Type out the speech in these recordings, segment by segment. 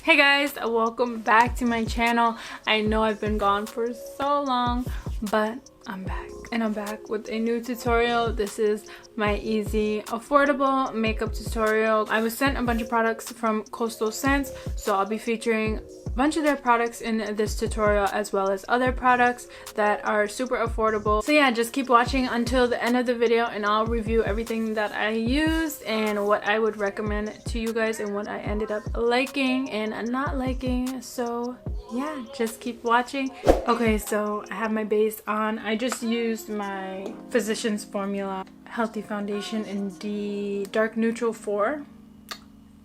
Hey guys, welcome back to my channel. I know I've been gone for so long, but I'm back, and I'm back with a new tutorial. This is my easy, affordable makeup tutorial. I was sent a bunch of products from Costal Scents, so I'll be featuring a bunch of their products in this tutorial as well as other products that are super affordable. So yeah, just keep watching until the end of the video and I'll review everything that I used and what I would recommend to you guys and what I ended up liking and not liking. So yeah, just keep watching. Okay, so I have my base on. I just used my Physicians Formula Healthy Foundation in the Dark Neutral 4.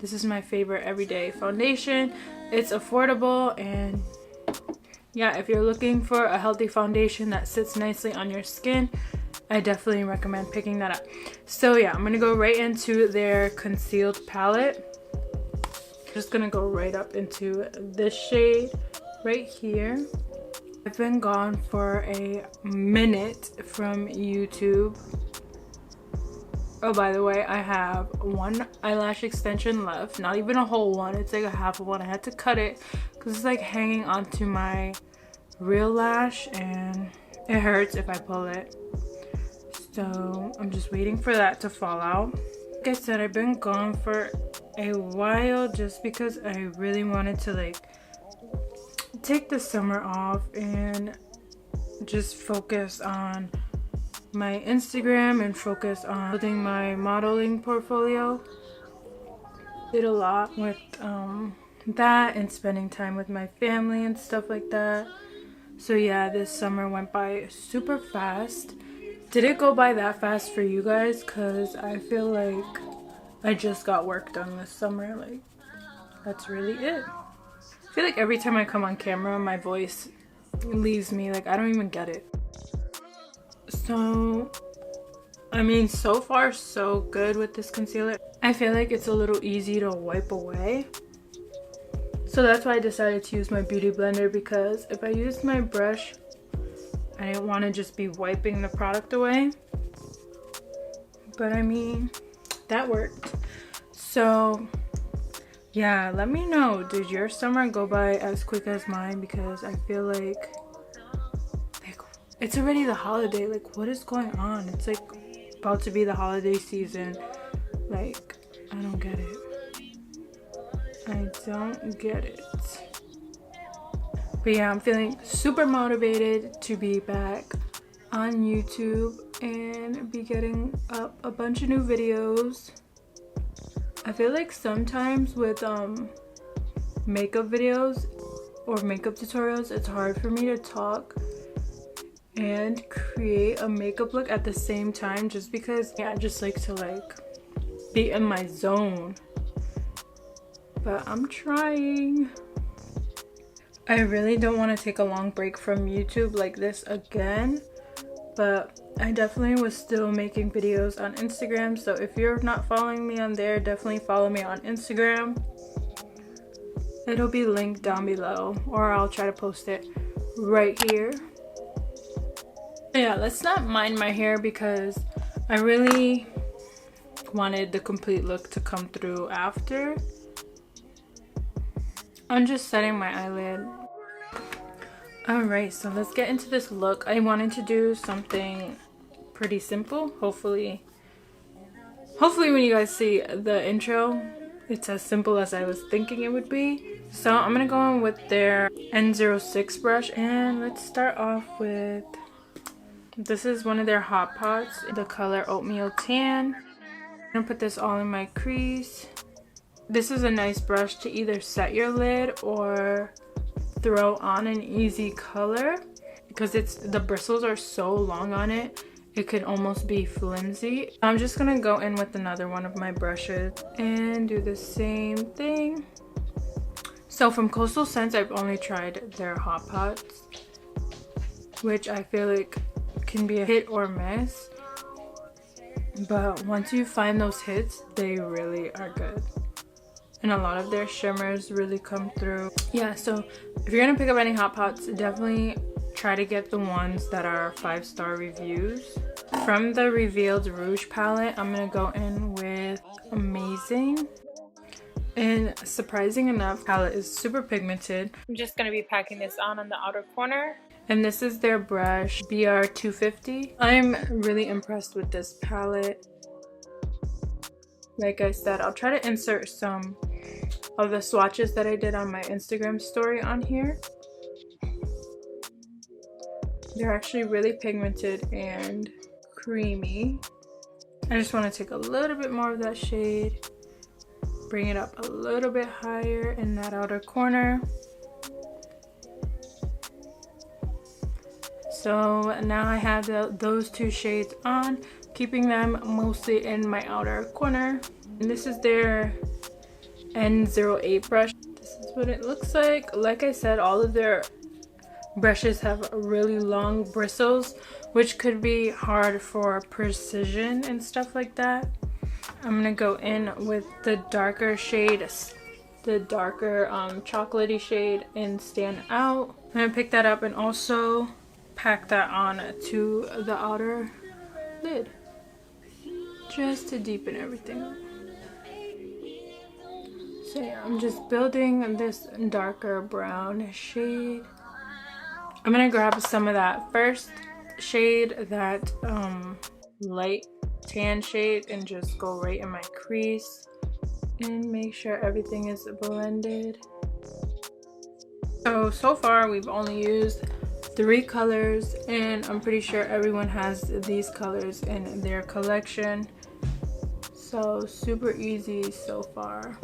This is my favorite everyday foundation. It's affordable, and yeah, if you're looking for a healthy foundation that sits nicely on your skin, I definitely recommend picking that up. So yeah, I'm gonna go right into their concealed palette. Just gonna go right up into this shade right here. I've been gone for a minute from YouTube. Oh, by the way, I have one eyelash extension left. Not even a whole one. It's like a half of one. I had to cut it because it's like hanging onto my real lash and it hurts if I pull it. So I'm just waiting for that to fall out. Like I said, I've been gone for a while just because I really wanted to like take the summer off and just focus on my Instagram and focus on building my modeling portfolio. Did a lot with that and spending time with my family and stuff like that. So yeah, this summer went by super fast. Did it go by that fast for you guys? Because I feel like I just got work done this summer. Like, that's really it. I feel like every time I come on camera, my voice leaves me. Like, I don't even get it. So, I mean, so far so good with this concealer. I feel like it's a little easy to wipe away. So that's why I decided to use my beauty blender, because if I used my brush, I didn't want to just be wiping the product away. But I mean, that worked. So yeah, let me know, did your summer go by as quick as mine? Because I feel like it's already the holiday. Like, what is going on? It's like about to be the holiday season. Like, I don't get it. I don't get it. But yeah, I'm feeling super motivated to be back on YouTube and be getting up a bunch of new videos. I feel like sometimes with makeup videos or makeup tutorials, it's hard for me to talk and create a makeup look at the same time, just because I just like to like be in my zone. But I'm trying. I really don't want to take a long break from YouTube like this again, but I definitely was still making videos on Instagram. So if you're not following me on there, definitely follow me on Instagram. It'll be linked down below, or I'll try to post it right here. Yeah, let's not mind my hair because I really wanted the complete look to come through after. I'm just setting my eyelid. Alright, so let's get into this look. I wanted to do something pretty simple. Hopefully when you guys see the intro, it's as simple as I was thinking it would be. So I'm gonna go in with their N06 brush, and let's start off with, this is one of their hot pots, the color Oatmeal Tan. I'm gonna put this all in my crease. This is a nice brush to either set your lid or throw on an easy color, because the bristles are so long on it, it could almost be flimsy. I'm just gonna go in with another one of my brushes and do the same thing. So from Costal Scents, I've only tried their hot pots, which I feel like can be a hit or miss, but once you find those hits, they really are good. And a lot of their shimmers really come through. Yeah, so if you're gonna pick up any hot pots, definitely try to get the ones that are 5-star reviews. From the Revealed Rouge palette, I'm gonna go in with Amazing. And surprising enough, palette is super pigmented. I'm just going to be packing this on the outer corner. And this is their brush, BR250. I'm really impressed with this palette. Like I said, I'll try to insert some of the swatches that I did on my Instagram story on here. They're actually really pigmented and creamy. I just want to take a little bit more of that shade, bring it up a little bit higher in that outer corner. So now I have those two shades on, keeping them mostly in my outer corner. And this is their N08 brush. This is what it looks like. Like I said, all of their brushes have really long bristles, which could be hard for precision and stuff like that. I'm gonna go in with the darker shade, the darker chocolatey shade in Stand Out. I'm gonna pick that up and also pack that on to the outer lid, just to deepen everything up. So yeah, I'm just building this darker brown shade. I'm gonna grab some of that first shade, that light tan shade, and just go right in my crease and make sure everything is blended. So far we've only used 3 colors, and I'm pretty sure everyone has these colors in their collection. So super easy so far.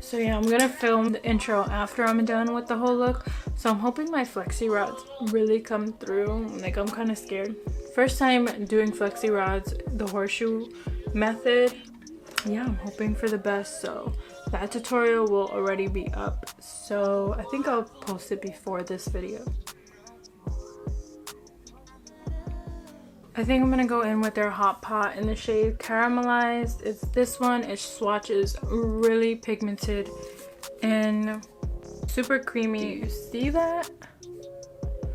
So yeah, I'm gonna film the intro after I'm done with the whole look. So I'm hoping my flexi rods really come through. Like, I'm kind of scared. First time doing flexi rods, the horseshoe method. Yeah, I'm hoping for the best. So that tutorial will already be up. So I think I'll post it before this video. I think I'm gonna go in with their Hot Pot in the shade Caramelized. It's this one. Its swatch is really pigmented and super creamy. You see that?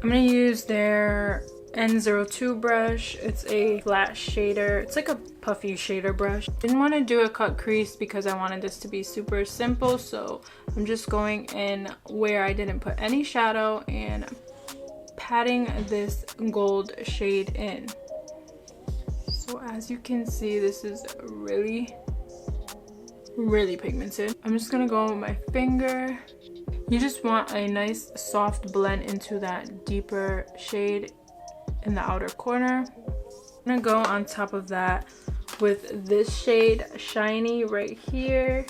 I'm gonna use their N02 brush. It's a flat shader. It's like a puffy shader brush. Didn't want to do a cut crease because I wanted this to be super simple. So I'm just going in where I didn't put any shadow and patting this gold shade in. So as you can see, this is really pigmented. I'm just gonna go with my finger. You just want a nice soft blend into that deeper shade in the outer corner. I'm gonna go on top of that with this shade Shiny right here.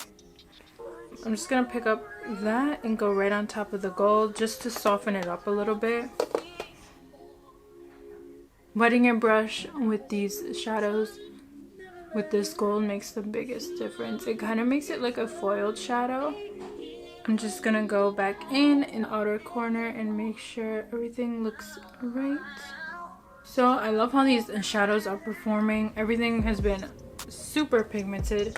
I'm just gonna pick up that and go right on top of the gold just to soften it up a little bit. Wetting your brush with these shadows with this gold makes the biggest difference. It kind of makes it like a foiled shadow. I'm just gonna go back in the outer corner and make sure everything looks right. So I love how these shadows are performing. Everything has been super pigmented.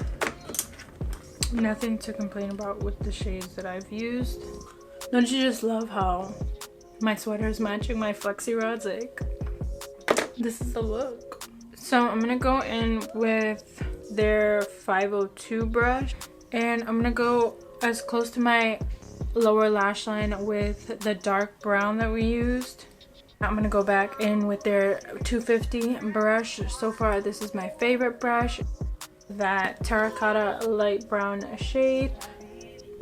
Nothing to complain about with the shades that I've used. Don't you just love how my sweater is matching my flexi rods? Like, this is the look. So I'm gonna go in with their 502 brush, and I'm gonna go as close to my lower lash line with the dark brown that we used. I'm gonna go back in with their 250 brush. So far this is my favorite brush, that terracotta light brown shade,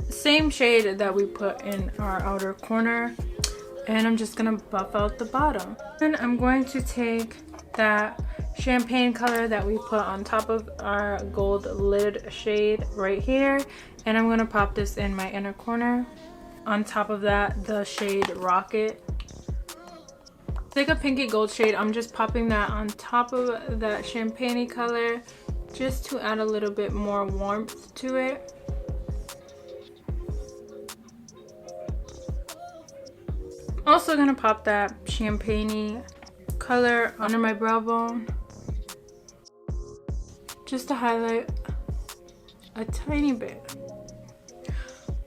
same shade that we put in our outer corner. And I'm just gonna buff out the bottom. And I'm going to take that champagne color that we put on top of our gold lid shade right here, and I'm gonna pop this in my inner corner. On top of that, the shade Rocket. It's like a pinky gold shade. I'm just popping that on top of that champagne color just to add a little bit more warmth to it. Also gonna pop that champagne color under my brow bone just to highlight a tiny bit.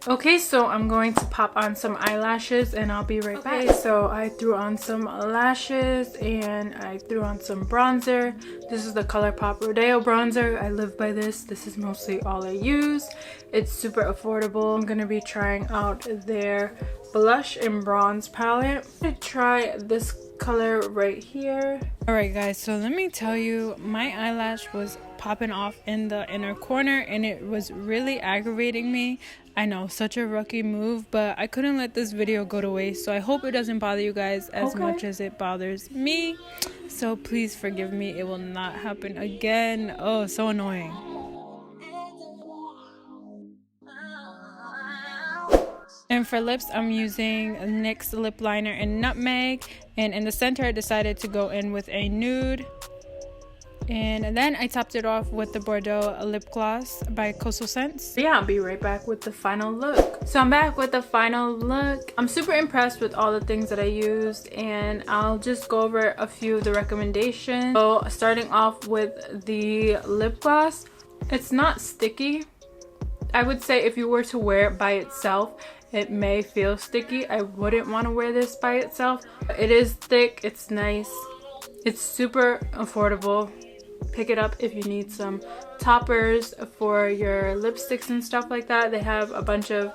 Okay, so I'm going to pop on some eyelashes and I'll be right back. So I threw on some lashes and I threw on some bronzer. This is the Colourpop Rodeo bronzer. I live by this. This is mostly all I use. It's super affordable. I'm gonna be trying out their blush and bronze palette. I'm gonna try this color right here. Alright guys, so let me tell you, my eyelash was popping off in the inner corner and it was really aggravating me. I know, such a rookie move, but I couldn't let this video go to waste, so I hope it doesn't bother you guys as much as it bothers me. So please forgive me, it will not happen again. Oh, so annoying. And for lips, I'm using NYX lip liner in Nutmeg, and in the center I decided to go in with a nude. And then I topped it off with the Bordeaux lip gloss by Costal. Yeah, I'll be right back with the final look. So I'm back with the final look. I'm super impressed with all the things that I used, and I'll just go over a few of the recommendations. So starting off with the lip gloss, it's not sticky. I would say if you were to wear it by itself, it may feel sticky. I wouldn't want to wear this by itself. It is thick, it's nice, it's super affordable. Pick it up if you need some toppers for your lipsticks and stuff like that. They have a bunch of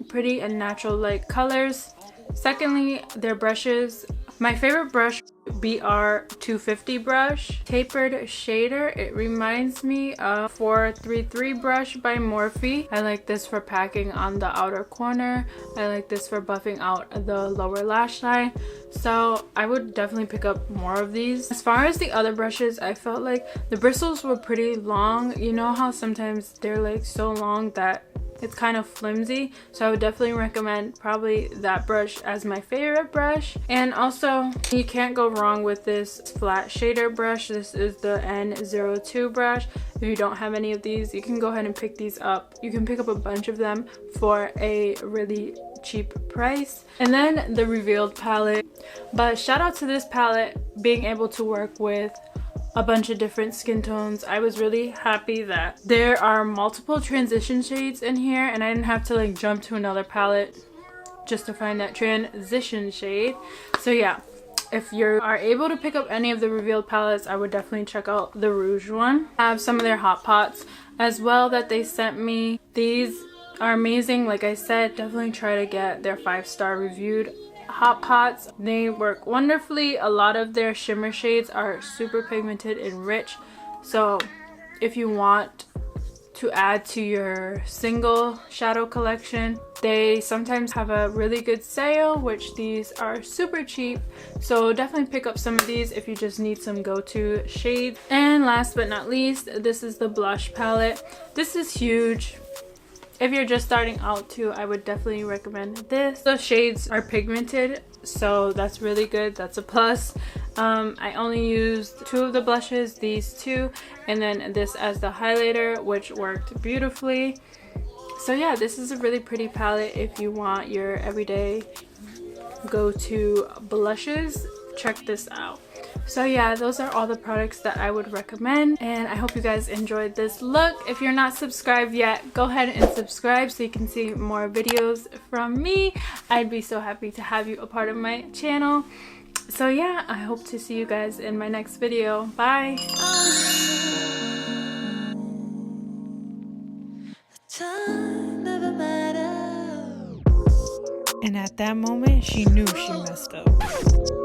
pretty and natural like colors. Secondly, their brushes. My favorite brush, BR250 brush, tapered shader. It reminds me of 433 brush by Morphe. I like this for packing on the outer corner. I like this for buffing out the lower lash line. So I would definitely pick up more of these. As far as the other brushes, I felt like the bristles were pretty long. You know how sometimes they're like so long that it's kind of flimsy, so I would definitely recommend probably that brush as my favorite brush. And also, you can't go wrong with this flat shader brush. This is the N02 brush. If you don't have any of these, you can go ahead and pick these up. You can pick up a bunch of them for a really cheap price. And then the Revealed palette. But shout out to this palette being able to work with a bunch of different skin tones. I was really happy that there are multiple transition shades in here and I didn't have to like jump to another palette just to find that transition shade. So yeah, if you are able to pick up any of the Revealed palettes, I would definitely check out the Rouge one. I have some of their hot pots as well that they sent me. These are amazing. Like I said, definitely try to get their 5-star reviewed hot pots. They work wonderfully. A lot of their shimmer shades are super pigmented and rich, so if you want to add to your single shadow collection, they sometimes have a really good sale, which these are super cheap, so definitely pick up some of these if you just need some go-to shades. And last but not least, this is the blush palette. This is huge. If you're just starting out too, I would definitely recommend this. The shades are pigmented, so that's really good. That's a plus. I only used 2 of the blushes, these 2, and then this as the highlighter, which worked beautifully. So yeah, this is a really pretty palette if you want your everyday go-to blushes. Check this out. So yeah, those are all the products that I would recommend, and I hope you guys enjoyed this look. If you're not subscribed yet, go ahead and subscribe so you can see more videos from me. I'd be so happy to have you a part of my channel. So yeah, I hope to see you guys in my next video. Bye! And at that moment, she knew she messed up.